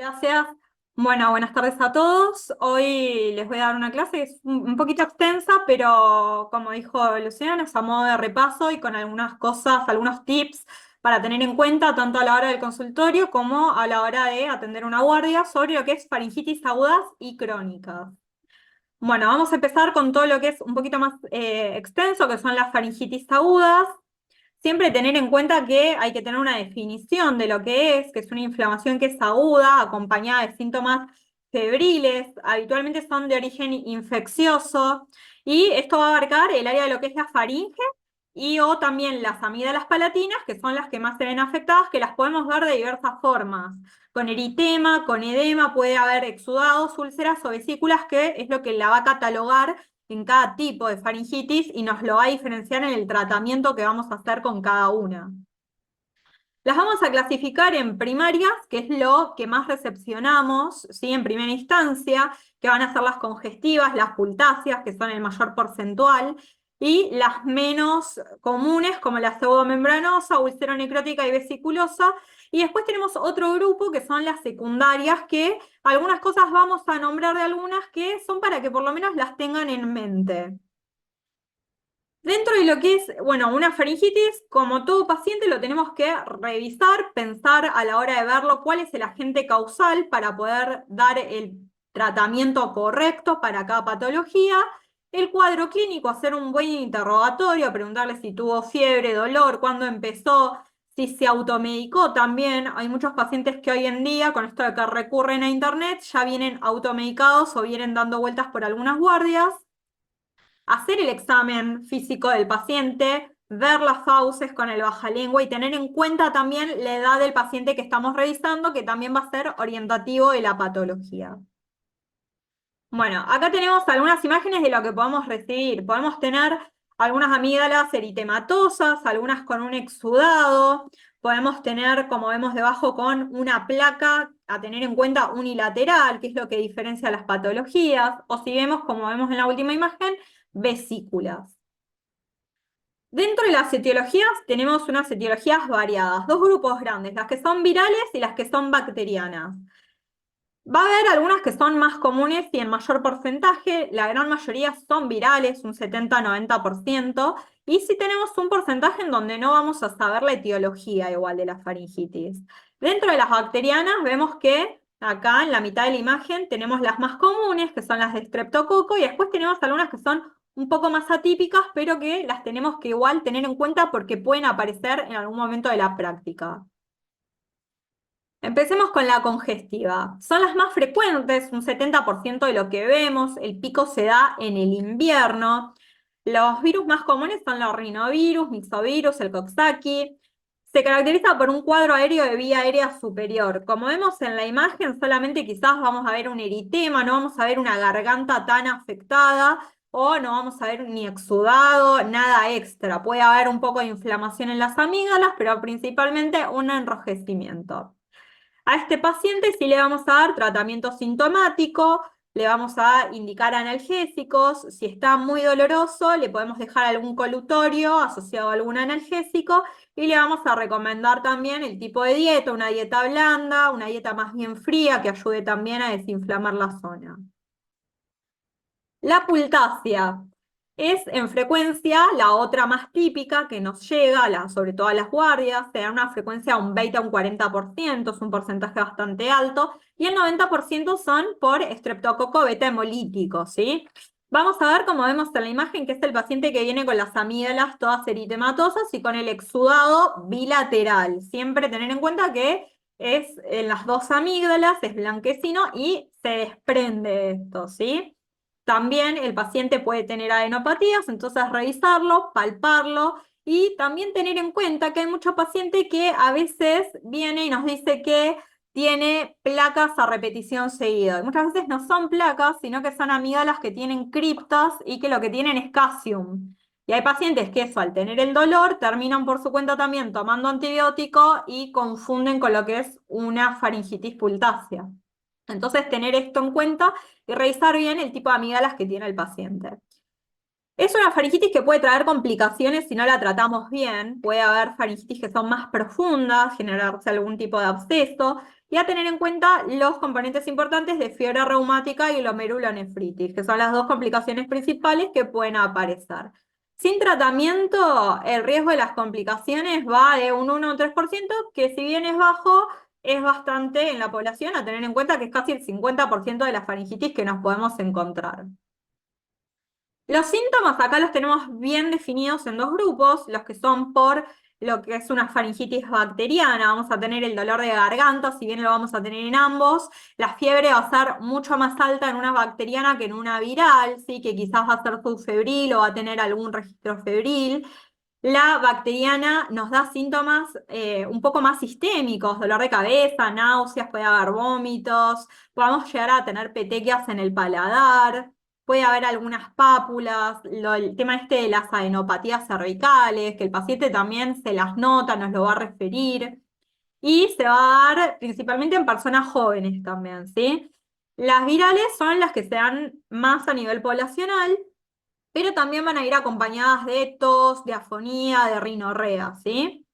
Gracias. Bueno, buenas tardes a todos. Hoy les voy a dar una clase que es un poquito extensa, pero como dijo Luciana, es a modo de repaso y con algunas cosas, algunos tips para tener en cuenta tanto a la hora del consultorio como a la hora de atender una guardia sobre lo que es faringitis agudas y crónicas. Bueno, vamos a empezar con todo lo que es un poquito más extenso, que son las faringitis agudas. Siempre tener en cuenta que hay que tener una definición de lo que es una inflamación que es aguda, acompañada de síntomas febriles, habitualmente son de origen infeccioso, y esto va a abarcar el área de lo que es la faringe y o también las amígdalas palatinas, que son las que más se ven afectadas, que las podemos ver de diversas formas. Con eritema, con edema, puede haber exudados, úlceras o vesículas, que es lo que la va a catalogar en cada tipo de faringitis y nos lo va a diferenciar en el tratamiento que vamos a hacer con cada una. Las vamos a clasificar en primarias, que es lo que más recepcionamos, ¿sí? En primera instancia, que van a ser las congestivas, las pultáceas, que son el mayor porcentual, y las menos comunes, como la pseudomembranosa, ulceronecrótica y vesiculosa. Y después tenemos otro grupo, que son las secundarias, que algunas cosas vamos a nombrar de algunas que son para que por lo menos las tengan en mente. Dentro de lo que es, bueno, una faringitis, como todo paciente lo tenemos que revisar, pensar a la hora de verlo cuál es el agente causal para poder dar el tratamiento correcto para cada patología. El cuadro clínico, hacer un buen interrogatorio, preguntarle si tuvo fiebre, dolor, cuándo empezó, si se automedicó también. Hay muchos pacientes que hoy en día, con esto de que recurren a internet, ya vienen automedicados o vienen dando vueltas por algunas guardias. Hacer el examen físico del paciente, ver las fauces con el bajalengua y tener en cuenta también la edad del paciente que estamos revisando, que también va a ser orientativo de la patología. Bueno, acá tenemos algunas imágenes de lo que podemos recibir. Podemos tener algunas amígdalas eritematosas, algunas con un exudado. Podemos tener, como vemos debajo, con una placa a tener en cuenta unilateral, que es lo que diferencia las patologías. O si vemos, como vemos en la última imagen, vesículas. Dentro de las etiologías tenemos unas etiologías variadas, dos grupos grandes, las que son virales y las que son bacterianas. Va a haber algunas que son más comunes y en mayor porcentaje, la gran mayoría son virales, un 70-90%, y si tenemos un porcentaje en donde no vamos a saber la etiología igual de la faringitis. Dentro de las bacterianas vemos que acá en la mitad de la imagen tenemos las más comunes, que son las de Streptococo, y después tenemos algunas que son un poco más atípicas, pero que las tenemos que igual tener en cuenta porque pueden aparecer en algún momento de la práctica. Empecemos con la congestiva. Son las más frecuentes, un 70% de lo que vemos. El pico se da en el invierno. Los virus más comunes son los rinovirus, mixovirus, el Coxsackie. Se caracteriza por un cuadro aéreo de vía aérea superior. Como vemos en la imagen, solamente quizás vamos a ver un eritema, no vamos a ver una garganta tan afectada o no vamos a ver ni exudado, nada extra. Puede haber un poco de inflamación en las amígdalas, pero principalmente un enrojecimiento. A este paciente sí le vamos a dar tratamiento sintomático, le vamos a indicar analgésicos. Si está muy doloroso, le podemos dejar algún colutorio asociado a algún analgésico y le vamos a recomendar también el tipo de dieta, una dieta blanda, una dieta más bien fría que ayude también a desinflamar la zona. La pultácea es en frecuencia la otra más típica que nos llega, sobre todo a las guardias, se da una frecuencia de un 20 a un 40%, es un porcentaje bastante alto, y el 90% son por estreptococo beta hemolítico, ¿sí? Vamos a ver, como vemos en la imagen, que es el paciente que viene con las amígdalas todas eritematosas y con el exudado bilateral. Siempre tener en cuenta que es en las dos amígdalas, es blanquecino y se desprende esto, ¿sí? También el paciente puede tener adenopatías, entonces revisarlo, palparlo y también tener en cuenta que hay mucho paciente que a veces viene y nos dice que tiene placas a repetición seguida. Y muchas veces no son placas, sino que son amígdalas que tienen criptas y que lo que tienen es calcium. Y hay pacientes que eso, al tener el dolor, terminan por su cuenta también tomando antibiótico y confunden con lo que es una faringitis pultácea. Entonces, tener esto en cuenta y revisar bien el tipo de amígdalas que tiene el paciente. Es una faringitis que puede traer complicaciones si no la tratamos bien. Puede haber faringitis que son más profundas, generarse algún tipo de absceso, y a tener en cuenta los componentes importantes de fiebre reumática y glomerulonefritis, que son las dos complicaciones principales que pueden aparecer. Sin tratamiento, el riesgo de las complicaciones va de un 1 a un 3%, que si bien es bajo, es bastante en la población, a tener en cuenta que es casi el 50% de la faringitis que nos podemos encontrar. Los síntomas acá los tenemos bien definidos en dos grupos, los que son por lo que es una faringitis bacteriana, vamos a tener el dolor de garganta, si bien lo vamos a tener en ambos, la fiebre va a ser mucho más alta en una bacteriana que en una viral, ¿sí? Que quizás va a ser subfebril o va a tener algún registro febril. La bacteriana nos da síntomas un poco más sistémicos, dolor de cabeza, náuseas, puede haber vómitos, podemos llegar a tener petequias en el paladar, puede haber algunas pápulas, el tema este de las adenopatías cervicales, que el paciente también se las nota, nos lo va a referir, y se va a dar principalmente en personas jóvenes también, ¿sí? Las virales son las que se dan más a nivel poblacional, pero también van a ir acompañadas de tos, de afonía, de rinorrea, ¿sí?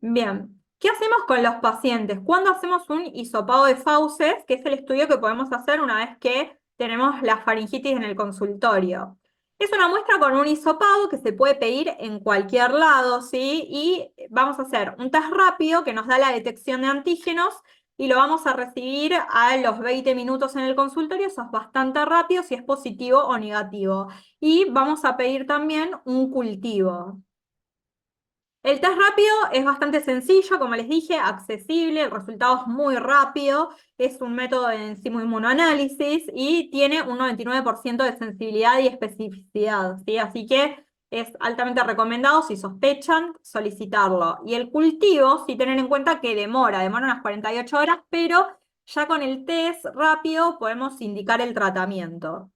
Bien, ¿qué hacemos con los pacientes? Cuando hacemos un hisopado de fauces, que es el estudio que podemos hacer una vez que tenemos la faringitis en el consultorio. Es una muestra con un hisopado que se puede pedir en cualquier lado, ¿sí? Y vamos a hacer un test rápido que nos da la detección de antígenos y lo vamos a recibir a los 20 minutos en el consultorio, eso es bastante rápido si es positivo o negativo. Y vamos a pedir también un cultivo. El test rápido es bastante sencillo, como les dije, accesible, el resultado es muy rápido, es un método de enzimo-inmunoanálisis y tiene un 99% de sensibilidad y especificidad, ¿sí? Así que es altamente recomendado, si sospechan, solicitarlo. Y el cultivo, sí tener en cuenta que demora unas 48 horas, pero ya con el test rápido podemos indicar el tratamiento.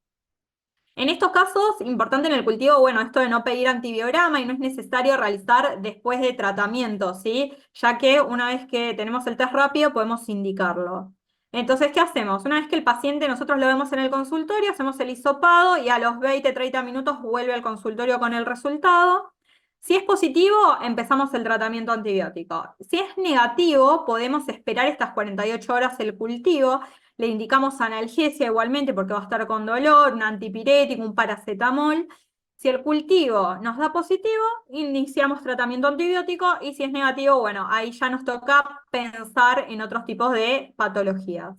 En estos casos, importante en el cultivo, bueno, esto de no pedir antibiograma y no es necesario realizar después de tratamiento, ¿sí? Ya que una vez que tenemos el test rápido podemos indicarlo. Entonces, ¿qué hacemos? Una vez que el paciente nosotros lo vemos en el consultorio, hacemos el hisopado y a los 20-30 minutos vuelve al consultorio con el resultado. Si es positivo, empezamos el tratamiento antibiótico. Si es negativo, podemos esperar estas 48 horas el cultivo. Le indicamos analgesia igualmente porque va a estar con dolor, un antipirético, un paracetamol. Si el cultivo nos da positivo, iniciamos tratamiento antibiótico y si es negativo, bueno, ahí ya nos toca pensar en otros tipos de patologías.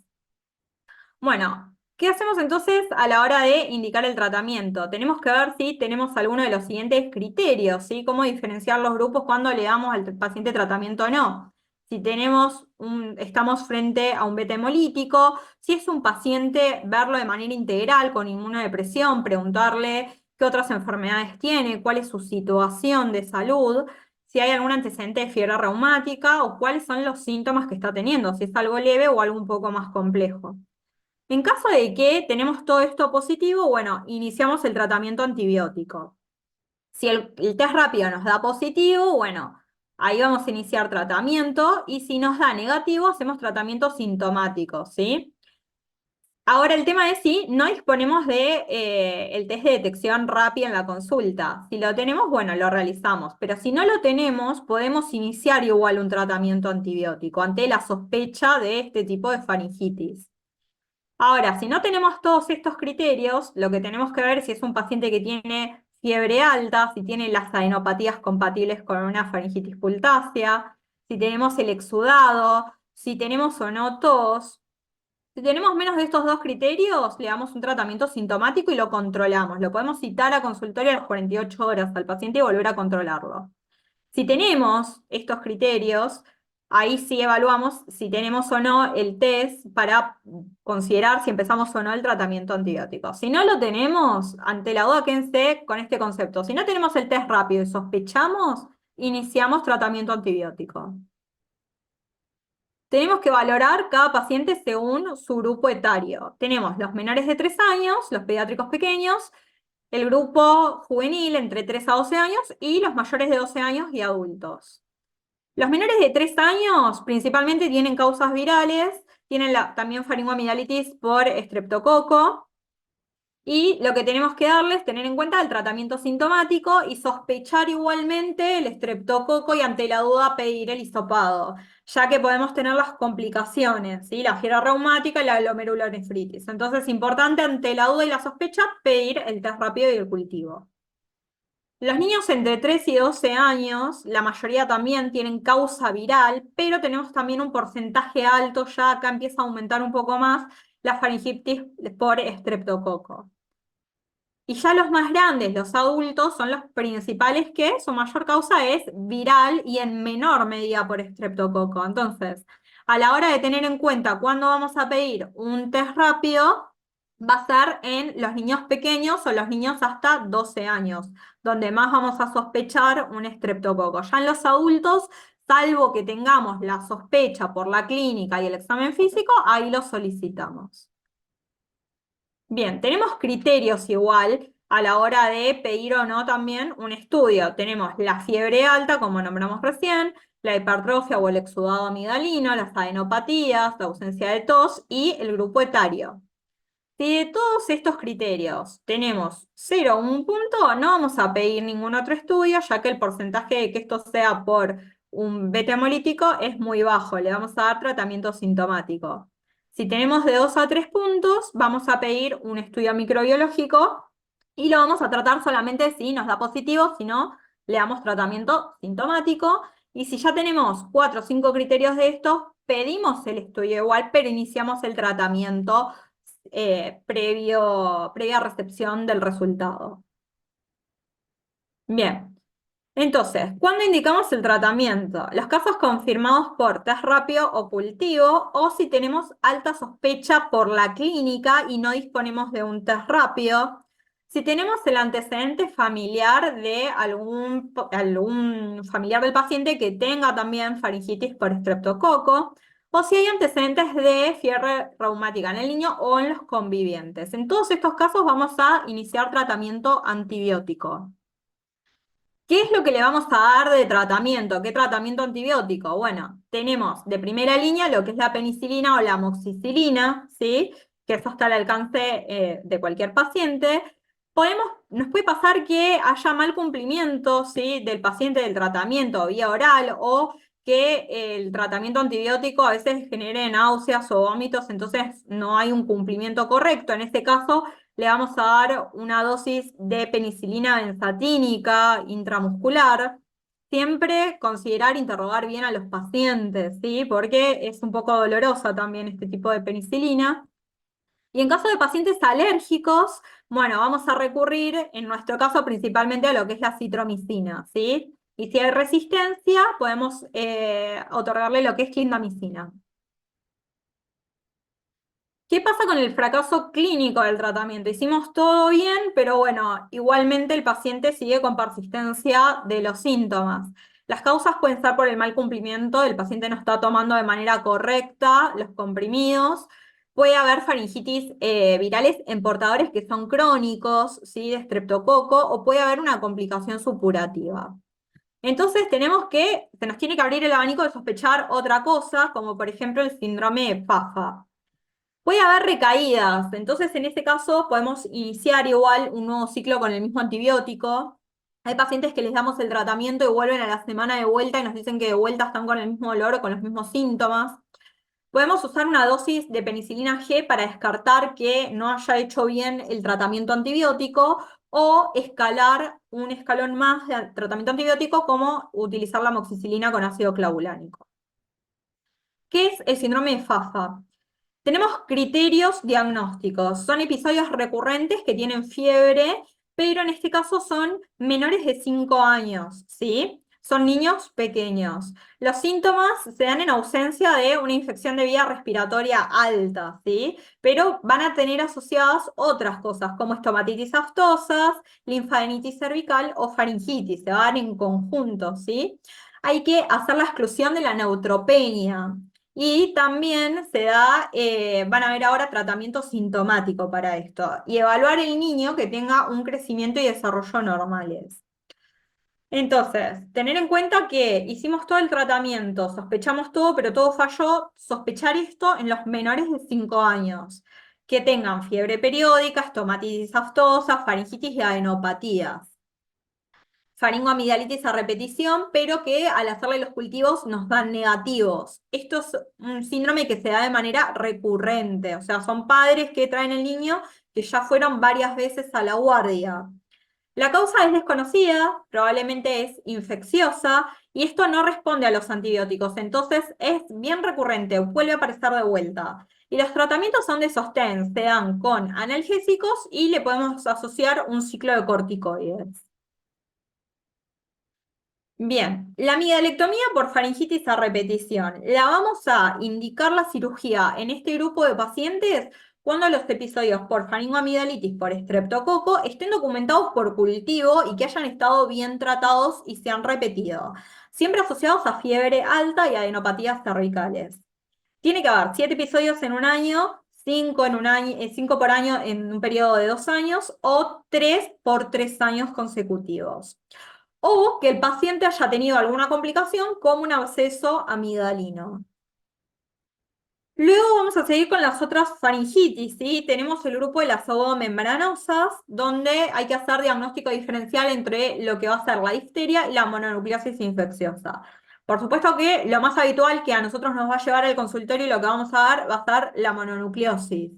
Bueno, ¿qué hacemos entonces a la hora de indicar el tratamiento? Tenemos que ver si tenemos alguno de los siguientes criterios, ¿sí? Cómo diferenciar los grupos cuando le damos al paciente tratamiento o no. Si estamos frente a un beta hemolítico, si es un paciente, verlo de manera integral con inmunodepresión, preguntarle qué otras enfermedades tiene, cuál es su situación de salud, si hay algún antecedente de fiebre reumática o cuáles son los síntomas que está teniendo, si es algo leve o algo un poco más complejo. En caso de que tenemos todo esto positivo, bueno, iniciamos el tratamiento antibiótico. Si el test rápido nos da positivo, bueno, ahí vamos a iniciar tratamiento y si nos da negativo, hacemos tratamiento sintomático, ¿sí? Ahora el tema es si no disponemos de el test de detección rápida en la consulta. Si lo tenemos, bueno, lo realizamos, pero si no lo tenemos, podemos iniciar igual un tratamiento antibiótico ante la sospecha de este tipo de faringitis. Ahora, si no tenemos todos estos criterios, lo que tenemos que ver es si es un paciente que tiene fiebre alta, si tiene las adenopatías compatibles con una faringitis pultácea, si tenemos el exudado, si tenemos o no tos. Si tenemos menos de estos dos criterios, le damos un tratamiento sintomático y lo controlamos. Lo podemos citar a consultorio a las 48 horas al paciente y volver a controlarlo. Si tenemos estos criterios, ahí sí evaluamos si tenemos o no el test para considerar si empezamos o no el tratamiento antibiótico. Si no lo tenemos, ante la duda quédense con este concepto. Si no tenemos el test rápido y sospechamos, iniciamos tratamiento antibiótico. Tenemos que valorar cada paciente según su grupo etario. Tenemos los menores de 3 años, los pediátricos pequeños, el grupo juvenil entre 3 a 12 años y los mayores de 12 años y adultos. Los menores de 3 años principalmente tienen causas virales, tienen también faringoamidalitis por estreptococo. Y lo que tenemos que darles, tener en cuenta el tratamiento sintomático y sospechar igualmente el estreptococo y ante la duda pedir el hisopado, ya que podemos tener las complicaciones, ¿sí? La fiebre reumática y la glomerulonefritis. Entonces, importante ante la duda y la sospecha pedir el test rápido y el cultivo. Los niños entre 3 y 12 años, la mayoría también tienen causa viral, pero tenemos también un porcentaje alto, ya acá empieza a aumentar un poco más la faringitis por estreptococo. Y ya los más grandes, los adultos, son los principales que su mayor causa es viral y en menor medida por estreptococo. Entonces, a la hora de tener en cuenta cuándo vamos a pedir un test rápido, va a ser en los niños pequeños o los niños hasta 12 años, donde más vamos a sospechar un estreptococo. Ya en los adultos, salvo que tengamos la sospecha por la clínica y el examen físico, ahí lo solicitamos. Bien, tenemos criterios igual a la hora de pedir o no también un estudio. Tenemos la fiebre alta, como nombramos recién, la hipertrofia o el exudado amigdalino, las adenopatías, la ausencia de tos y el grupo etario. Si de todos estos criterios tenemos 0 o 1 punto, no vamos a pedir ningún otro estudio, ya que el porcentaje de que esto sea por un beta hemolítico es muy bajo. Le vamos a dar tratamiento sintomático. Si tenemos de 2 a 3 puntos, vamos a pedir un estudio microbiológico y lo vamos a tratar solamente si nos da positivo, si no, le damos tratamiento sintomático. Y si ya tenemos 4 o 5 criterios de estos, pedimos el estudio igual, pero iniciamos el tratamiento previa recepción del resultado. Bien, entonces, ¿cuándo indicamos el tratamiento? Los casos confirmados por test rápido o cultivo, o si tenemos alta sospecha por la clínica y no disponemos de un test rápido. Si tenemos el antecedente familiar de algún familiar del paciente que tenga también faringitis por estreptococo, o si hay antecedentes de fiebre reumática en el niño o en los convivientes. En todos estos casos vamos a iniciar tratamiento antibiótico. ¿Qué es lo que le vamos a dar de tratamiento? ¿Qué tratamiento antibiótico? Bueno, tenemos de primera línea lo que es la penicilina o la amoxicilina, ¿sí? Que eso está al alcance de cualquier paciente. Nos puede pasar que haya mal cumplimiento, ¿sí? Del paciente del tratamiento vía oral o que el tratamiento antibiótico a veces genere náuseas o vómitos, entonces no hay un cumplimiento correcto. En este caso, le vamos a dar una dosis de penicilina benzatínica intramuscular. Siempre considerar interrogar bien a los pacientes, ¿sí? Porque es un poco dolorosa también este tipo de penicilina. Y en caso de pacientes alérgicos, bueno, vamos a recurrir, en nuestro caso, principalmente a lo que es la citromicina, ¿sí? Y si hay resistencia, podemos otorgarle lo que es clindamicina. ¿Qué pasa con el fracaso clínico del tratamiento? Hicimos todo bien, pero bueno, igualmente el paciente sigue con persistencia de los síntomas. Las causas pueden ser por el mal cumplimiento, el paciente no está tomando de manera correcta los comprimidos. Puede haber faringitis virales en portadores que son crónicos, ¿sí? De estreptococo, o puede haber una complicación supurativa. Entonces se nos tiene que abrir el abanico de sospechar otra cosa, como por ejemplo el síndrome de PAFA. Puede haber recaídas, entonces en ese caso podemos iniciar igual un nuevo ciclo con el mismo antibiótico. Hay pacientes que les damos el tratamiento y vuelven a la semana de vuelta y nos dicen que de vuelta están con el mismo dolor o con los mismos síntomas. Podemos usar una dosis de penicilina G para descartar que no haya hecho bien el tratamiento antibiótico o escalar un escalón más de tratamiento antibiótico como utilizar la amoxicilina con ácido clavulánico. ¿Qué es el síndrome de FAFA? Tenemos criterios diagnósticos. Son episodios recurrentes que tienen fiebre, pero en este caso son menores de 5 años, ¿sí? Son niños pequeños. Los síntomas se dan en ausencia de una infección de vía respiratoria alta, ¿sí? Pero van a tener asociadas otras cosas, como estomatitis aftosas, linfadenitis cervical o faringitis. Se van en conjunto, ¿sí? Hay que hacer la exclusión de la neutropenia. Y también van a ver ahora tratamiento sintomático para esto y evaluar el niño que tenga un crecimiento y desarrollo normales. Entonces, tener en cuenta que hicimos todo el tratamiento, sospechamos todo, pero todo falló, sospechar esto en los menores de 5 años. que tengan fiebre periódica, estomatitis aftosa, faringitis y adenopatías. Faringoamigdalitis a repetición, pero que al hacerle los cultivos nos dan negativos. Esto es un síndrome que se da de manera recurrente, o sea, son padres que traen el niño que ya fueron varias veces a la guardia. La causa es desconocida, probablemente es infecciosa, y esto no responde a los antibióticos, entonces es bien recurrente, vuelve a aparecer de vuelta. Y los tratamientos son de sostén, se dan con analgésicos y le podemos asociar un ciclo de corticoides. Bien, la amidalectomía por faringitis a repetición. La vamos a indicar la cirugía en este grupo de pacientes cuando los episodios por faringoamigdalitis por estreptococo estén documentados por cultivo y que hayan estado bien tratados y se han repetido. Siempre asociados a fiebre alta y adenopatías cervicales. Tiene que haber 7 episodios en un año, 5 en un año, 5 por año en un periodo de 2 años o 3 por 3 años consecutivos o que el paciente haya tenido alguna complicación como un absceso amigdalino. Luego vamos a seguir con las otras faringitis, ¿sí? Tenemos el grupo de las oomembranosas, donde hay que hacer diagnóstico diferencial entre lo que va a ser la difteria y la mononucleosis infecciosa. Por supuesto que lo más habitual que a nosotros nos va a llevar al consultorio y lo que vamos a dar va a ser la mononucleosis.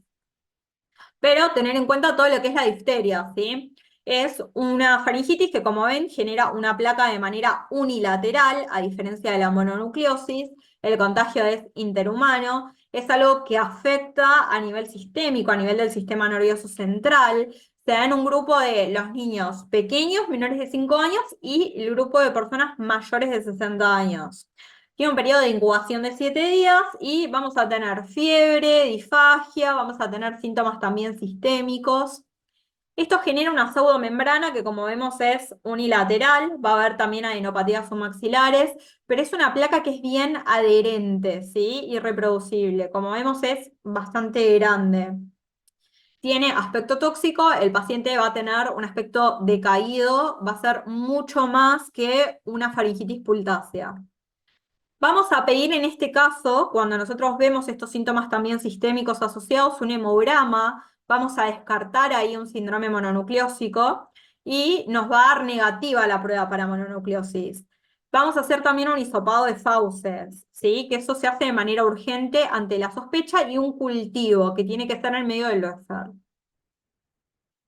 Pero tener en cuenta todo lo que es la difteria, ¿sí? Es una faringitis que, como ven, genera una placa de manera unilateral, a diferencia de la mononucleosis. El contagio es interhumano, es algo que afecta a nivel sistémico, a nivel del sistema nervioso central. Se da en un grupo de los niños pequeños, menores de 5 años, y el grupo de personas mayores de 60 años. Tiene un periodo de incubación de 7 días y vamos a tener fiebre, disfagia, vamos a tener síntomas también sistémicos. Esto genera una pseudomembrana que, como vemos, es unilateral, va a haber también adenopatías submaxilares, pero es una placa que es bien adherente, ¿sí? Y reproducible. Como vemos, es bastante grande. Tiene aspecto tóxico, el paciente va a tener un aspecto decaído, va a ser mucho más que una faringitis pultácea. Vamos a pedir en este caso, cuando nosotros vemos estos síntomas también sistémicos asociados, un hemograma, vamos a descartar ahí un síndrome mononucleósico y nos va a dar negativa la prueba para mononucleosis. Vamos a hacer también un hisopado de fauces, ¿sí? Que eso se hace de manera urgente ante la sospecha y un cultivo que tiene que estar en medio del lofer.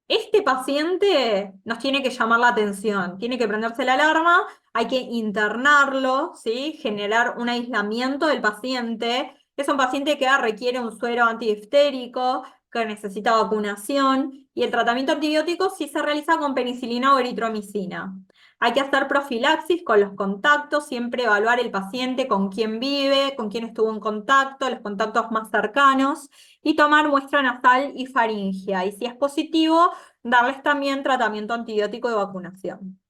Este paciente nos tiene que llamar la atención, tiene que prenderse la alarma, hay que internarlo, ¿sí? Generar un aislamiento del paciente. Es un paciente que requiere un suero antidiftérico, que necesita vacunación, y el tratamiento antibiótico sí se realiza con penicilina o eritromicina. Hay que hacer profilaxis con los contactos, siempre evaluar el paciente con quién vive, con quién estuvo en contacto, los contactos más cercanos, y tomar muestra nasal y faringea. Y si es positivo, darles también tratamiento antibiótico de vacunación.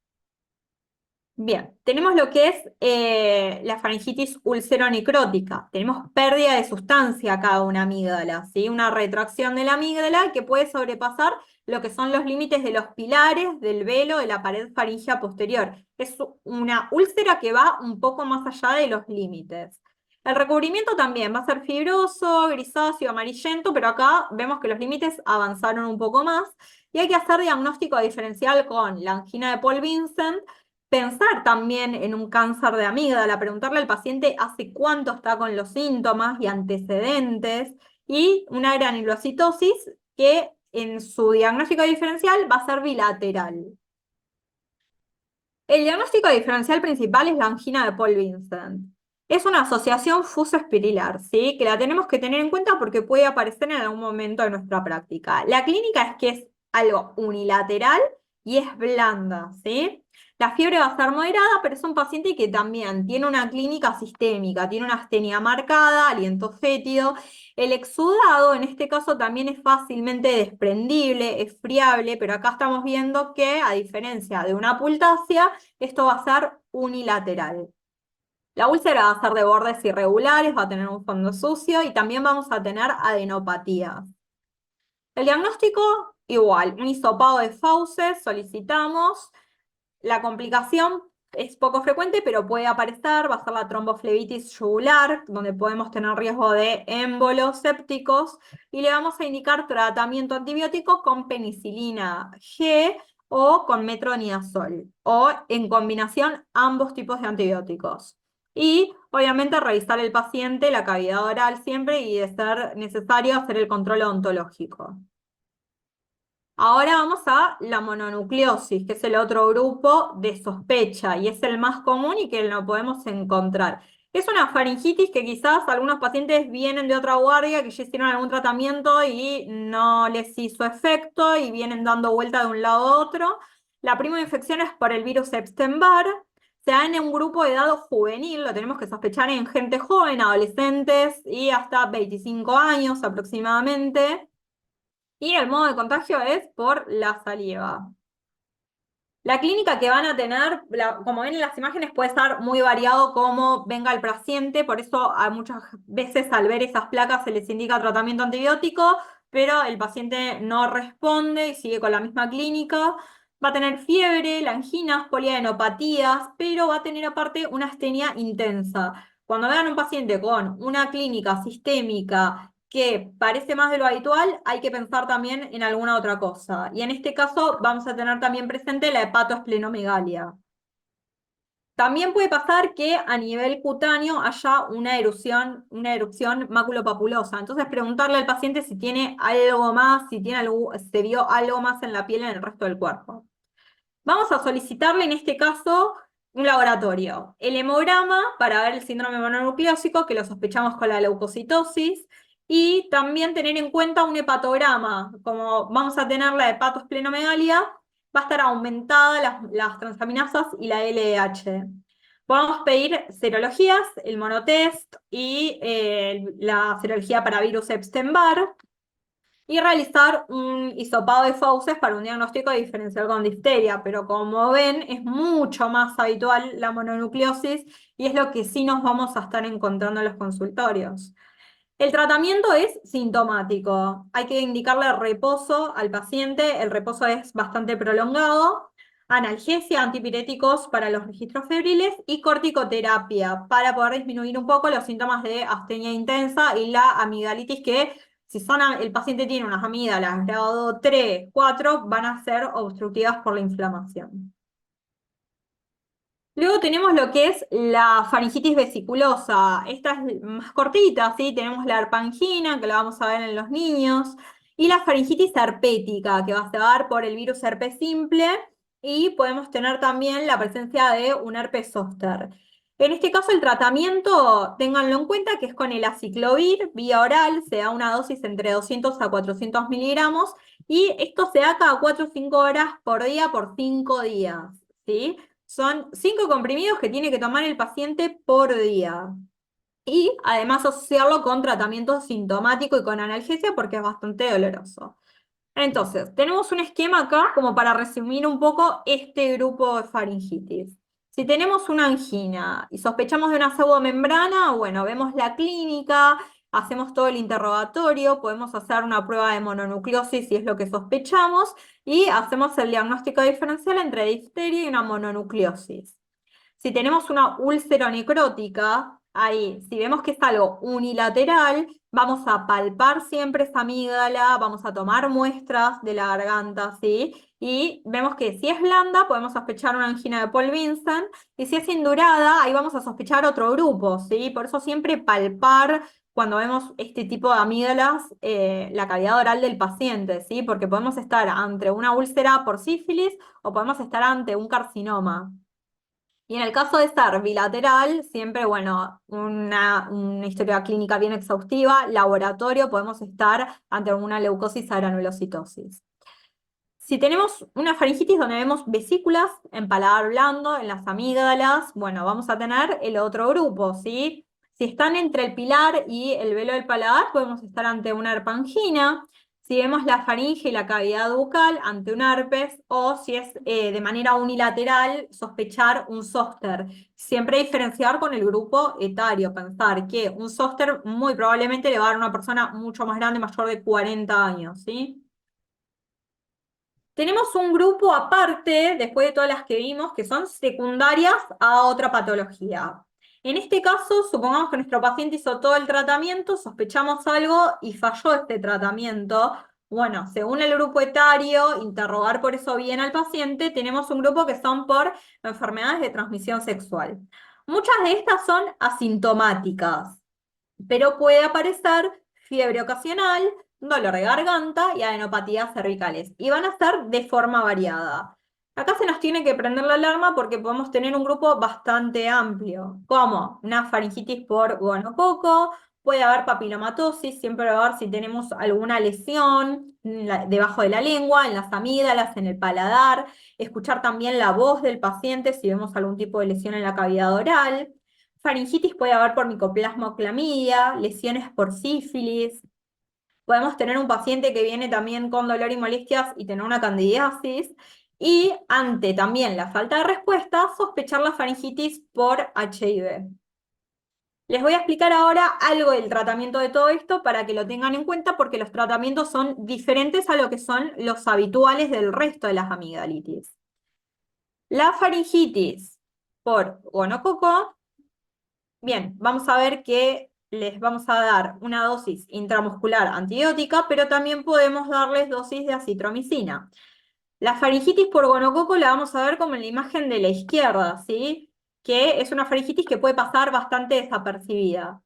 Bien, tenemos lo que es la faringitis ulceronecrótica. Tenemos pérdida de sustancia acá de una amígdala, ¿sí? Una retracción de la amígdala que puede sobrepasar lo que son los límites de los pilares, del velo, de la pared faríngea posterior. Es una úlcera que va un poco más allá de los límites. El recubrimiento también va a ser fibroso, grisáceo, amarillento, pero acá vemos que los límites avanzaron un poco más y hay que hacer diagnóstico diferencial con la angina de Paul Vincent. Pensar también en un cáncer de amígdala, preguntarle al paciente hace cuánto está con los síntomas y antecedentes, y una granulocitosis que en su diagnóstico diferencial va a ser bilateral. El diagnóstico diferencial principal es la angina de Paul Vincent. Es una asociación fuso-espiral, ¿sí? Que la tenemos que tener en cuenta porque puede aparecer en algún momento de nuestra práctica. La clínica es que es algo unilateral y es blanda, ¿sí? La fiebre va a ser moderada, pero es un paciente que también tiene una clínica sistémica, tiene una astenia marcada, aliento fétido. El exudado en este caso también es fácilmente desprendible, es friable, pero acá estamos viendo que, a diferencia de una pultácea, esto va a ser unilateral. La úlcera va a ser de bordes irregulares, va a tener un fondo sucio y también vamos a tener adenopatías. El diagnóstico, igual, un hisopado de fauces, solicitamos. La complicación es poco frecuente, pero puede aparecer, va a ser la tromboflebitis yugular, donde podemos tener riesgo de émbolos sépticos, y le vamos a indicar tratamiento antibiótico con penicilina G o con metronidazol, o en combinación ambos tipos de antibióticos. Y obviamente revisar el paciente la cavidad oral siempre y de ser necesario hacer el control odontológico. Ahora vamos a la mononucleosis, que es el otro grupo de sospecha y es el más común y que lo podemos encontrar. Es una faringitis que quizás algunos pacientes vienen de otra guardia que ya hicieron algún tratamiento y no les hizo efecto y vienen dando vuelta de un lado a otro. La primera infección es por el virus Epstein-Barr. Se da en un grupo de edad juvenil, lo tenemos que sospechar en gente joven, adolescentes y hasta 25 años aproximadamente. Y el modo de contagio es por la saliva. La clínica que van a tener, como ven en las imágenes, puede estar muy variado cómo venga el paciente, por eso a muchas veces al ver esas placas se les indica tratamiento antibiótico, pero el paciente no responde y sigue con la misma clínica. Va a tener fiebre, langinas, poliadenopatías, pero va a tener aparte una astenia intensa. Cuando vean un paciente con una clínica sistémica que parece más de lo habitual, hay que pensar también en alguna otra cosa. Y en este caso vamos a tener también presente la hepatoesplenomegalia. También puede pasar que a nivel cutáneo haya una erupción maculopapulosa. Entonces preguntarle al paciente si tiene algo más, si tiene se vio algo más en la piel en el resto del cuerpo. Vamos a solicitarle en este caso un laboratorio. El hemograma para ver el síndrome mononucleósico, que lo sospechamos con la leucocitosis, y también tener en cuenta un hepatograma. Como vamos a tener la hepatoesplenomegalia, va a estar aumentada las transaminasas y la LDH. Podemos pedir serologías, el monotest y la serología para virus Epstein-Barr y realizar un hisopado de fauces para un diagnóstico diferencial con difteria, pero como ven es mucho más habitual la mononucleosis y es lo que sí nos vamos a estar encontrando en los consultorios. El tratamiento es sintomático, hay que indicarle reposo al paciente, el reposo es bastante prolongado, analgesia, antipiréticos para los registros febriles y corticoterapia para poder disminuir un poco los síntomas de astenia intensa y la amigdalitis que si el paciente tiene unas amígdalas grado 3, 4, van a ser obstructivas por la inflamación. Luego tenemos lo que es la faringitis vesiculosa. Esta es más cortita, ¿sí? Tenemos la arpangina, que la vamos a ver en los niños, y la faringitis herpética, que va a dar por el virus herpes simple, y podemos tener también la presencia de un herpes zóster. En este caso, el tratamiento, ténganlo en cuenta, que es con el aciclovir, vía oral, se da una dosis entre 200 a 400 miligramos, y esto se da cada 4 o 5 horas por día por 5 días, ¿sí? Son 5 comprimidos que tiene que tomar el paciente por día. Y además asociarlo con tratamiento sintomático y con analgesia porque es bastante doloroso. Entonces, tenemos un esquema acá como para resumir un poco este grupo de faringitis. Si tenemos una angina y sospechamos de una pseudomembrana, bueno, vemos la clínica, hacemos todo el interrogatorio, podemos hacer una prueba de mononucleosis si es lo que sospechamos, y hacemos el diagnóstico diferencial entre difteria y una mononucleosis. Si tenemos una úlcera necrótica, ahí, si vemos que es algo unilateral, vamos a palpar siempre esa amígdala, vamos a tomar muestras de la garganta, ¿sí? Y vemos que si es blanda, podemos sospechar una angina de Paul Vincent, y si es indurada, ahí vamos a sospechar otro grupo, ¿sí? Por eso siempre palpar cuando vemos este tipo de amígdalas, la cavidad oral del paciente, ¿sí? Porque podemos estar ante una úlcera por sífilis o podemos estar ante un carcinoma. Y en el caso de ser bilateral, siempre, bueno, una historia clínica bien exhaustiva, laboratorio, podemos estar ante una leucosis a granulocitosis. Si tenemos una faringitis donde vemos vesículas en paladar blando, en las amígdalas, bueno, vamos a tener el otro grupo, ¿sí? Si están entre el pilar y el velo del paladar, podemos estar ante una herpangina. Si vemos la faringe y la cavidad bucal, ante un herpes, o si es de manera unilateral, sospechar un zóster. Siempre diferenciar con el grupo etario, pensar que un zóster muy probablemente le va a dar a una persona mucho más grande, mayor de 40 años, ¿sí? Tenemos un grupo aparte, después de todas las que vimos, que son secundarias a otra patología. En este caso, supongamos que nuestro paciente hizo todo el tratamiento, sospechamos algo y falló este tratamiento. Bueno, según el grupo etario, interrogar por eso bien al paciente, tenemos un grupo que son por enfermedades de transmisión sexual. Muchas de estas son asintomáticas, pero puede aparecer fiebre ocasional, dolor de garganta y adenopatías cervicales. Y van a ser de forma variada. Acá se nos tiene que prender la alarma porque podemos tener un grupo bastante amplio, como una faringitis por gonococo, puede haber papilomatosis, siempre va a ver si tenemos alguna lesión debajo de la lengua, en las amígdalas, en el paladar, escuchar también la voz del paciente si vemos algún tipo de lesión en la cavidad oral. Faringitis puede haber por micoplasma o clamidia, lesiones por sífilis. Podemos tener un paciente que viene también con dolor y molestias y tener una candidiasis. Y ante también la falta de respuesta, sospechar la faringitis por HIV. Les voy a explicar ahora algo del tratamiento de todo esto para que lo tengan en cuenta porque los tratamientos son diferentes a lo que son los habituales del resto de las amigdalitis. La faringitis por gonococo. Bien, vamos a ver que les vamos a dar una dosis intramuscular antibiótica, pero también podemos darles dosis de acitromicina. La faringitis por gonococo la vamos a ver como en la imagen de la izquierda, ¿sí? Que es una faringitis que puede pasar bastante desapercibida.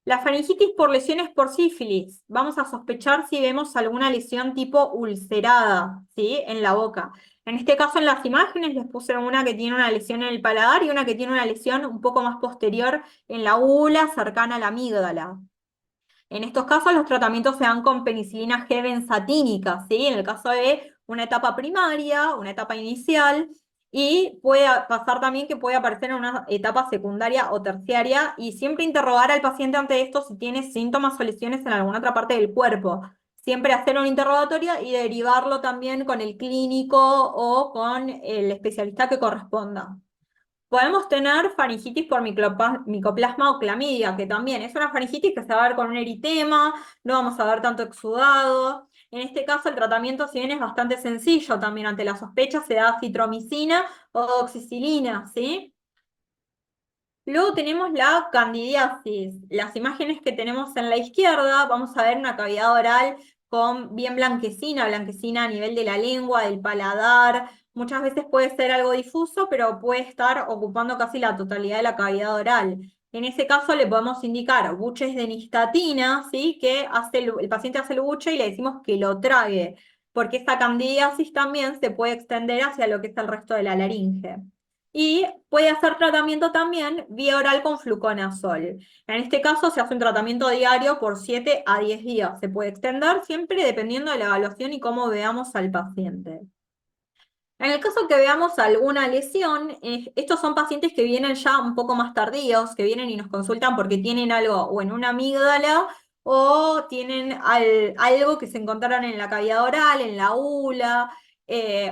La faringitis por lesiones por sífilis. Vamos a sospechar si vemos alguna lesión tipo ulcerada, ¿sí? En la boca. En este caso, en las imágenes les puse una que tiene una lesión en el paladar y una que tiene una lesión un poco más posterior en la úvula, cercana a la amígdala. En estos casos los tratamientos se dan con penicilina G benzatínica, ¿sí? En el caso de una etapa primaria, una etapa inicial, y puede pasar también que puede aparecer en una etapa secundaria o terciaria, y siempre interrogar al paciente ante esto si tiene síntomas o lesiones en alguna otra parte del cuerpo. Siempre hacer un interrogatorio y derivarlo también con el clínico o con el especialista que corresponda. Podemos tener faringitis por micoplasma o clamidia, que también es una faringitis que se va a ver con un eritema, no vamos a ver tanto exudado. En este caso el tratamiento, si bien es bastante sencillo, también ante la sospecha se da citromicina o doxicilina, ¿sí? Luego tenemos la candidiasis. Las imágenes que tenemos en la izquierda, vamos a ver una cavidad oral con bien blanquecina, blanquecina a nivel de la lengua, del paladar. Muchas veces puede ser algo difuso, pero puede estar ocupando casi la totalidad de la cavidad oral. En ese caso le podemos indicar buches de nistatina, ¿sí? Que hace el paciente hace el buche y le decimos que lo trague, porque esta candidiasis también se puede extender hacia lo que es el resto de la laringe. Y puede hacer tratamiento también vía oral con fluconazol. En este caso se hace un tratamiento diario por 7 a 10 días. Se puede extender siempre dependiendo de la evaluación y cómo veamos al paciente. En el caso que veamos alguna lesión, estos son pacientes que vienen ya un poco más tardíos, que vienen y nos consultan porque tienen algo o en una amígdala o tienen algo que se encontraron en la cavidad oral, en la úvula,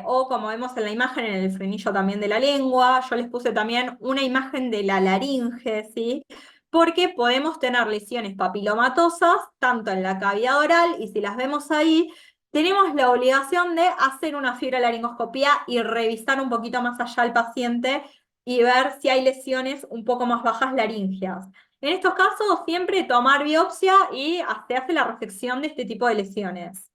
o como vemos en la imagen, en el frenillo también de la lengua. Yo les puse también una imagen de la laringe, ¿sí? Porque podemos tener lesiones papilomatosas tanto en la cavidad oral y si las vemos ahí tenemos la obligación de hacer una fibrolaringoscopía y revisar un poquito más allá al paciente y ver si hay lesiones un poco más bajas laringeas. En estos casos, siempre tomar biopsia y se hace la resección de este tipo de lesiones.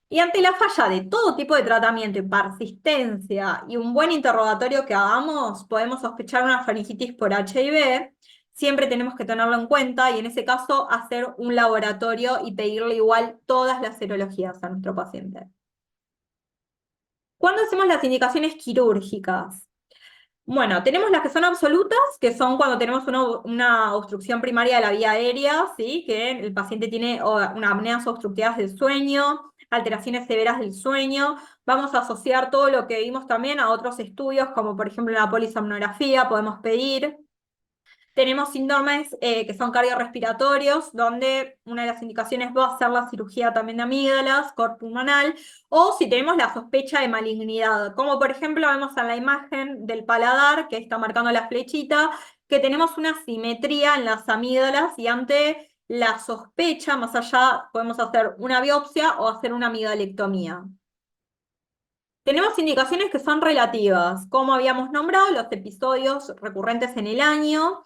Y ante la falla de todo tipo de tratamiento y persistencia y un buen interrogatorio que hagamos, podemos sospechar una faringitis por HIV. Siempre tenemos que tenerlo en cuenta y en ese caso hacer un laboratorio y pedirle igual todas las serologías a nuestro paciente. ¿Cuándo hacemos las indicaciones quirúrgicas? Bueno, tenemos las que son absolutas, que son cuando tenemos una obstrucción primaria de la vía aérea, ¿sí? Que el paciente tiene una apneas obstructivas del sueño, alteraciones severas del sueño. Vamos a asociar todo lo que vimos también a otros estudios, como por ejemplo la polisomnografía, podemos pedir. Tenemos síndromes que son cardiorrespiratorios, donde una de las indicaciones va a ser la cirugía también de amígdalas, cor pulmonal, o si tenemos la sospecha de malignidad, como por ejemplo vemos en la imagen del paladar, que está marcando la flechita, que tenemos una simetría en las amígdalas y ante la sospecha, más allá, podemos hacer una biopsia o hacer una amidalectomía. Tenemos indicaciones que son relativas, como habíamos nombrado, los episodios recurrentes en el año,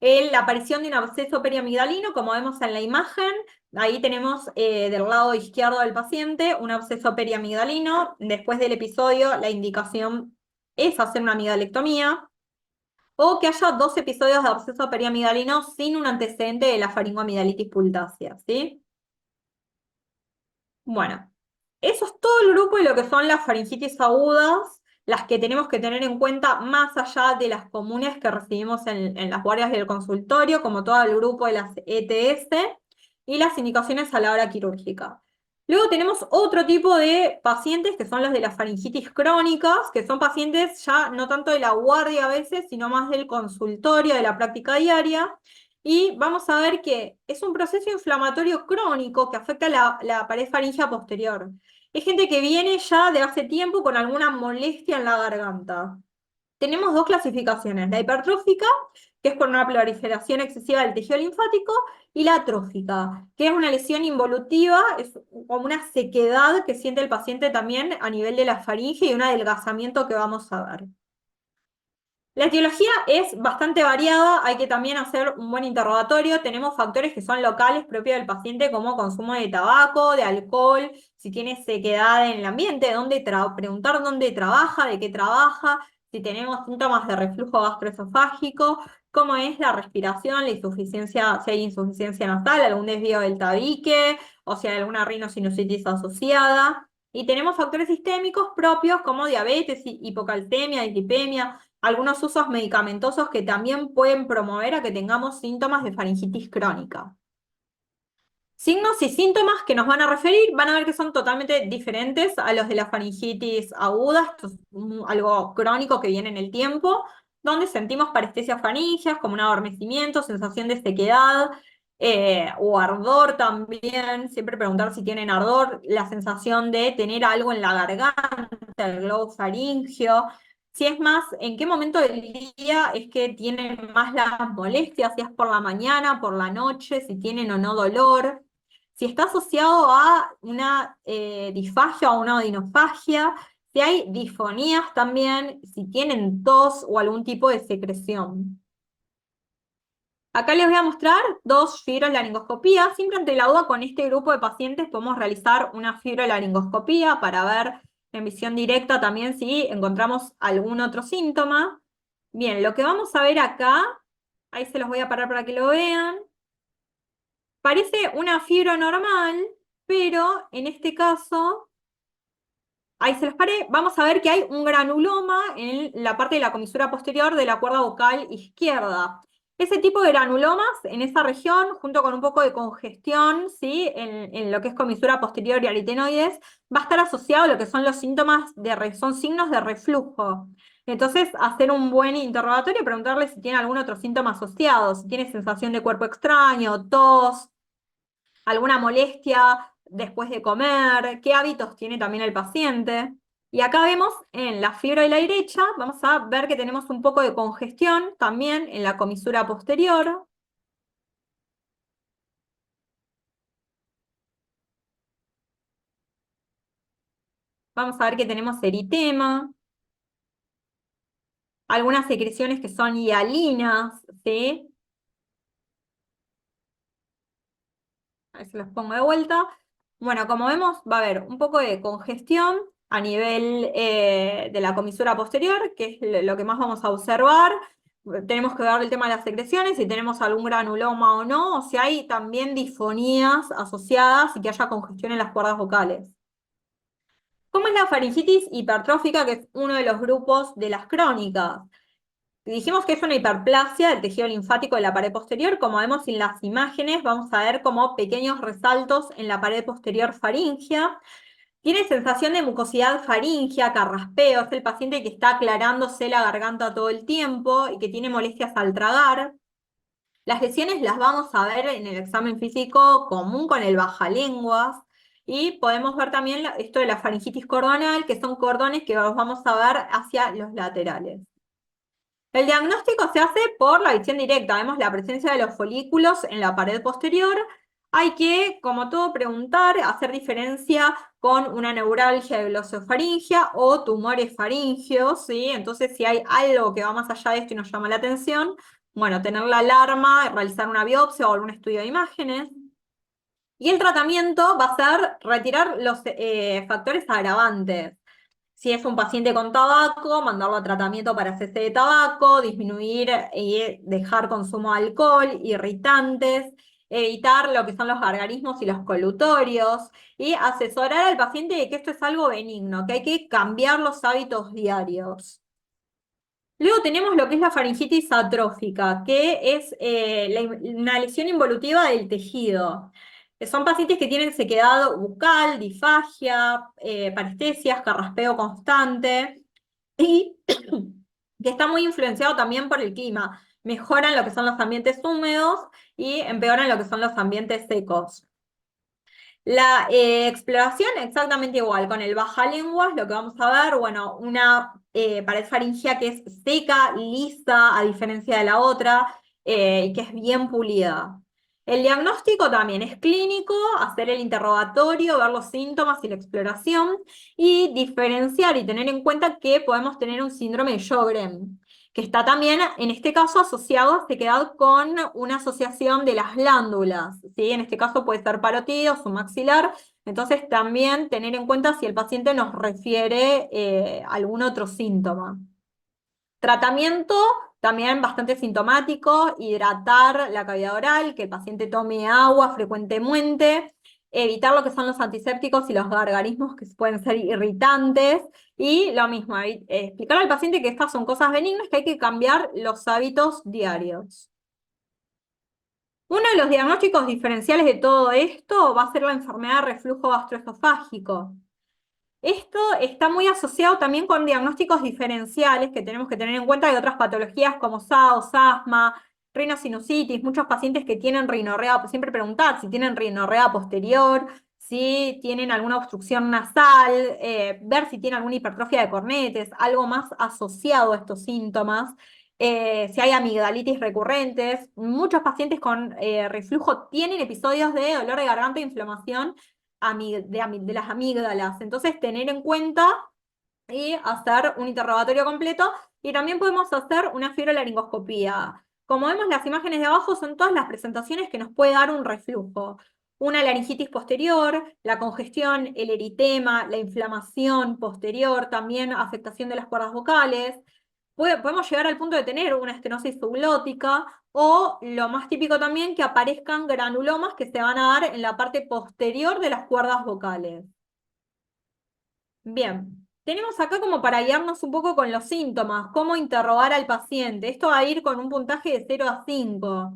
la aparición de un absceso periamigdalino, como vemos en la imagen. Ahí tenemos del lado izquierdo del paciente un absceso periamigdalino. Después del episodio, la indicación es hacer una amigdalectomía, o que haya dos episodios de absceso periamigdalino sin un antecedente de la faringoamigdalitis pultácea, ¿sí? Bueno, eso es todo el grupo de lo que son las faringitis agudas, las que tenemos que tener en cuenta más allá de las comunes que recibimos en las guardias del consultorio, como todo el grupo de las ETS y las indicaciones a la hora quirúrgica. Luego tenemos otro tipo de pacientes que son los de las faringitis crónicas, que son pacientes ya no tanto de la guardia a veces, sino más del consultorio, de la práctica diaria. Y vamos a ver que es un proceso inflamatorio crónico que afecta la pared faríngea posterior. Es gente que viene ya de hace tiempo con alguna molestia en la garganta. Tenemos dos clasificaciones, la hipertrófica, que es por una proliferación excesiva del tejido linfático, y la atrófica, que es una lesión involutiva, es como una sequedad que siente el paciente también a nivel de la faringe y un adelgazamiento que vamos a ver. La etiología es bastante variada, hay que también hacer un buen interrogatorio. Tenemos factores que son locales propios del paciente, como consumo de tabaco, de alcohol, si tiene sequedad en el ambiente, preguntar dónde trabaja, de qué trabaja, si tenemos síntomas de reflujo gastroesofágico, cómo es la respiración, la insuficiencia, si hay insuficiencia nasal, algún desvío del tabique, o si hay alguna rinosinusitis asociada. Y tenemos factores sistémicos propios como diabetes, hipocalcemia, dislipemia, algunos usos medicamentosos que también pueden promover a que tengamos síntomas de faringitis crónica. Signos y síntomas que nos van a referir, van a ver que son totalmente diferentes a los de la faringitis aguda. Esto es algo crónico que viene en el tiempo, donde sentimos parestesias faringias como un adormecimiento, sensación de sequedad o ardor también. Siempre preguntar si tienen ardor, la sensación de tener algo en la garganta, el globo faríngeo. Si es más, en qué momento del día es que tienen más las molestias, si es por la mañana, por la noche, si tienen o no dolor, si está asociado a una disfagia o una odinofagia, si hay disfonías también, si tienen tos o algún tipo de secreción. Acá les voy a mostrar dos fibrolaringoscopías. Siempre ante la duda con este grupo de pacientes podemos realizar una fibrolaringoscopía para ver en visión directa también si encontramos algún otro síntoma. Bien, lo que vamos a ver acá, ahí se los voy a parar para que lo vean. Parece una fibra normal, pero en este caso, ahí se los paré, vamos a ver que hay un granuloma en la parte de la comisura posterior de la cuerda vocal izquierda. Ese tipo de granulomas en esa región, junto con un poco de congestión, ¿sí? en lo que es comisura posterior y aritenoides, va a estar asociado a lo que son los síntomas son signos de reflujo. Entonces, hacer un buen interrogatorio y preguntarle si tiene algún otro síntoma asociado, si tiene sensación de cuerpo extraño, tos, alguna molestia después de comer, qué hábitos tiene también el paciente. Y acá vemos en la fibra de la derecha, vamos a ver que tenemos un poco de congestión también en la comisura posterior. Vamos a ver que tenemos eritema, algunas secreciones que son hialinas, ¿sí? A ver si los pongo de vuelta. Bueno, como vemos, va a haber un poco de congestión a nivel de la comisura posterior, que es lo que más vamos a observar. Tenemos que ver el tema de las secreciones, si tenemos algún granuloma o no, o si hay también disfonías asociadas y que haya congestión en las cuerdas vocales. ¿Cómo es la faringitis hipertrófica, que es uno de los grupos de las crónicas? Dijimos que es una hiperplasia del tejido linfático de la pared posterior. Como vemos en las imágenes, vamos a ver como pequeños resaltos en la pared posterior faríngea. Tiene sensación de mucosidad faríngea, carraspeo, es el paciente que está aclarándose la garganta todo el tiempo y que tiene molestias al tragar. Las lesiones las vamos a ver en el examen físico común con el bajalenguas. Y podemos ver también esto de la faringitis cordonal, que son cordones que los vamos a ver hacia los laterales. El diagnóstico se hace por la visión directa. Vemos la presencia de los folículos en la pared posterior. Hay que, como todo, preguntar, hacer diferencia con una neuralgia de glosofaringia o tumores faringeos, ¿sí? Entonces, si hay algo que va más allá de esto y nos llama la atención, bueno, tener la alarma, realizar una biopsia o algún estudio de imágenes. Y el tratamiento va a ser retirar los factores agravantes. Si es un paciente con tabaco, mandarlo a tratamiento para cese de tabaco, disminuir y dejar consumo de alcohol, irritantes, evitar lo que son los gargarismos y los colutorios, y asesorar al paciente de que esto es algo benigno, que hay que cambiar los hábitos diarios. Luego tenemos lo que es la faringitis atrófica, que es una lesión involutiva del tejido. Son pacientes que tienen sequedad bucal, disfagia, parestesias, carraspeo constante y que está muy influenciado también por el clima. Mejoran lo que son los ambientes húmedos y empeoran lo que son los ambientes secos. La exploración exactamente igual, con el bajalenguas lo que vamos a ver, bueno, una pared faringea que es seca, lisa, a diferencia de la otra, y que es bien pulida. El diagnóstico también es clínico, hacer el interrogatorio, ver los síntomas y la exploración, y diferenciar y tener en cuenta que podemos tener un síndrome de Sjögren, que está también, en este caso, asociado a sequedad con una asociación de las glándulas, ¿sí? En este caso puede ser parotidio, maxilar, entonces también tener en cuenta si el paciente nos refiere algún otro síntoma. Tratamiento también bastante sintomático, hidratar la cavidad oral, que el paciente tome agua frecuentemente, evitar lo que son los antisépticos y los gargarismos que pueden ser irritantes, y lo mismo, explicar al paciente que estas son cosas benignas, que hay que cambiar los hábitos diarios. Uno de los diagnósticos diferenciales de todo esto va a ser la enfermedad de reflujo gastroesofágico. Esto está muy asociado también con diagnósticos diferenciales que tenemos que tener en cuenta de otras patologías como SAOS, asma, rinosinusitis, muchos pacientes que tienen rinorrea, pues siempre preguntar si tienen rinorrea posterior, si tienen alguna obstrucción nasal, ver si tienen alguna hipertrofia de cornetes, algo más asociado a estos síntomas. Si hay amigdalitis recurrentes, muchos pacientes con reflujo tienen episodios de dolor de garganta e inflamación de las amígdalas. Entonces, tener en cuenta y hacer un interrogatorio completo. Y también podemos hacer una fibrolaringoscopía. Como vemos, las imágenes de abajo son todas las presentaciones que nos puede dar un reflujo. Una laringitis posterior, la congestión, el eritema, la inflamación posterior, también afectación de las cuerdas vocales. Podemos llegar al punto de tener una estenosis subglótica o lo más típico también que aparezcan granulomas que se van a dar en la parte posterior de las cuerdas vocales. Bien, tenemos acá como para guiarnos un poco con los síntomas, cómo interrogar al paciente. Esto va a ir con un puntaje de 0 a 5.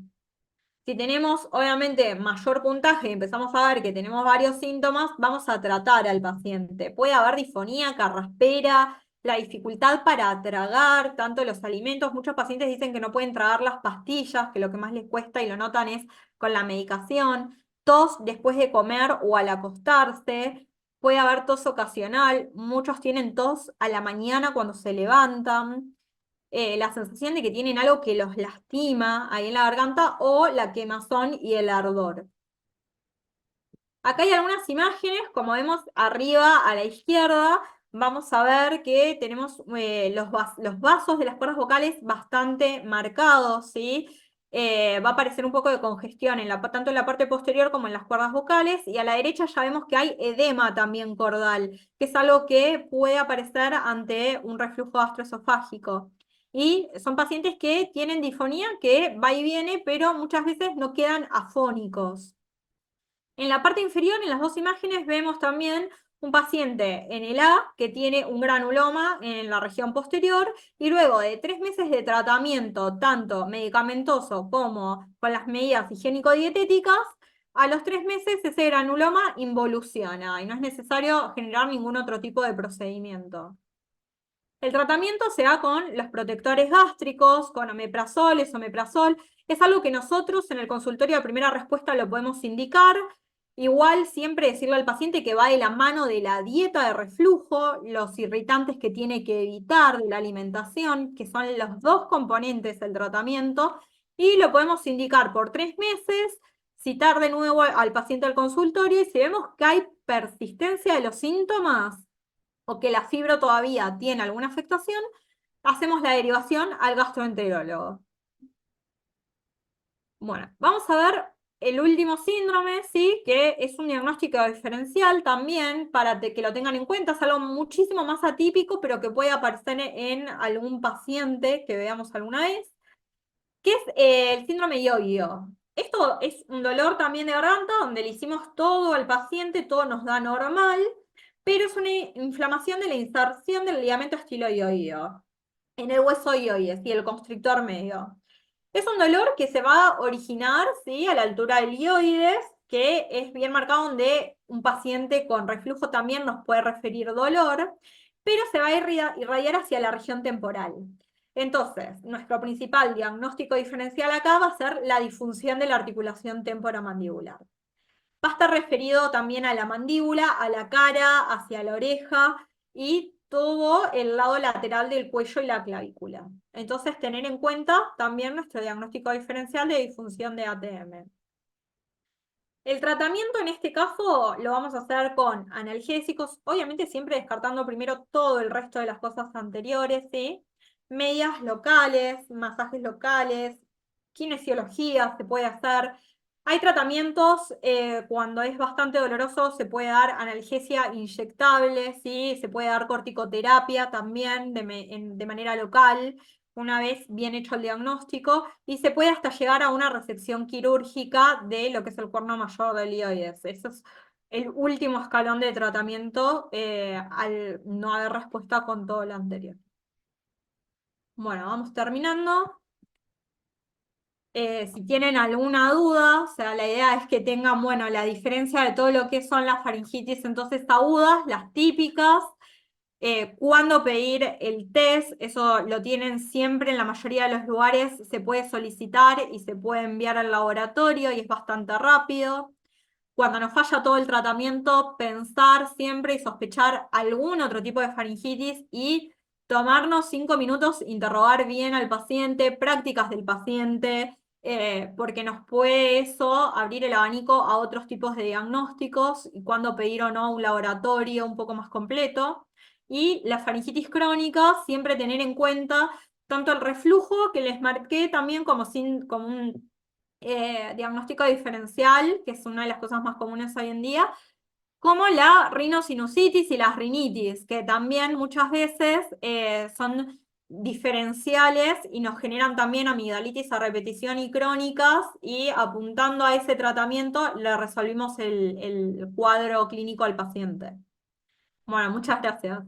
Si tenemos, obviamente, mayor puntaje y empezamos a ver que tenemos varios síntomas, vamos a tratar al paciente. Puede haber disfonía, carraspera, la dificultad para tragar tanto los alimentos. Muchos pacientes dicen que no pueden tragar las pastillas, que lo que más les cuesta y lo notan es con la medicación. Tos después de comer o al acostarse. Puede haber tos ocasional. Muchos tienen tos a la mañana cuando se levantan, la sensación de que tienen algo que los lastima ahí en la garganta o la quemazón y el ardor. Acá hay algunas imágenes, como vemos arriba a la izquierda, vamos a ver que tenemos los vasos de las cuerdas vocales bastante marcados, ¿sí? Va a aparecer un poco de congestión tanto en la parte posterior como en las cuerdas vocales, y a la derecha ya vemos que hay edema también cordal, que es algo que puede aparecer ante un reflujo gastroesofágico. Y son pacientes que tienen disfonía, que va y viene, pero muchas veces no quedan afónicos. En la parte inferior, en las dos imágenes, vemos también un paciente en el A que tiene un granuloma en la región posterior, y luego de 3 meses de tratamiento, tanto medicamentoso como con las medidas higiénico-dietéticas, a los 3 meses ese granuloma involuciona y no es necesario generar ningún otro tipo de procedimiento. El tratamiento se da con los protectores gástricos, con omeprazol, esomeprazol. Es algo que nosotros en el consultorio de primera respuesta lo podemos indicar. Igual siempre decirle al paciente que va de la mano de la dieta de reflujo, los irritantes que tiene que evitar de la alimentación, que son los dos componentes del tratamiento, y lo podemos indicar por 3 meses. citar de nuevo al paciente al consultorio y si vemos que hay persistencia de los síntomas o que la fibra todavía tiene alguna afectación, hacemos la derivación al gastroenterólogo. Bueno, vamos a ver el último síndrome, ¿sí? Que es un diagnóstico diferencial también, para que lo tengan en cuenta. Es algo muchísimo más atípico, pero que puede aparecer en algún paciente que veamos alguna vez, que es el síndrome yo-yo. Esto es un dolor también de garganta, donde le hicimos todo al paciente, todo nos da normal, pero es una inflamación de la inserción del ligamento estiloioideo en el hueso ioides y el constrictor medio. Es un dolor que se va a originar, ¿sí? A la altura del ioides, que es bien marcado, donde un paciente con reflujo también nos puede referir dolor, pero se va a irradiar hacia la región temporal. Entonces, nuestro principal diagnóstico diferencial acá va a ser la disfunción de la articulación temporomandibular. Va a estar referido también a la mandíbula, a la cara, hacia la oreja y todo el lado lateral del cuello y la clavícula. Entonces, tener en cuenta también nuestro diagnóstico diferencial de disfunción de ATM. El tratamiento en este caso lo vamos a hacer con analgésicos, obviamente siempre descartando primero todo el resto de las cosas anteriores, ¿sí? Medias locales, masajes locales, kinesiología se puede hacer. Hay tratamientos, cuando es bastante doloroso, se puede dar analgesia inyectable, ¿sí? Se puede dar corticoterapia también de manera local una vez bien hecho el diagnóstico, y se puede hasta llegar a una resección quirúrgica de lo que es el cuerno mayor del ioides. Eso es el último escalón de tratamiento al no haber respuesta con todo lo anterior. Bueno, vamos terminando. Si tienen alguna duda, o sea, la idea es que tengan, bueno, la diferencia de todo lo que son las faringitis entonces agudas, las típicas, cuándo pedir el test, eso lo tienen siempre en la mayoría de los lugares, se puede solicitar y se puede enviar al laboratorio y es bastante rápido. Cuando nos falla todo el tratamiento, pensar siempre y sospechar algún otro tipo de faringitis y tomarnos 5 minutos, interrogar bien al paciente, prácticas del paciente, porque nos puede eso abrir el abanico a otros tipos de diagnósticos y cuándo pedir o no un laboratorio un poco más completo. Y la faringitis crónica, siempre tener en cuenta tanto el reflujo, que les marqué también como un diagnóstico diferencial, que es una de las cosas más comunes hoy en día, como la rinosinusitis y las rinitis, que también muchas veces son diferenciales y nos generan también amigdalitis a repetición y crónicas, y apuntando a ese tratamiento le resolvimos el cuadro clínico al paciente. Bueno, muchas gracias.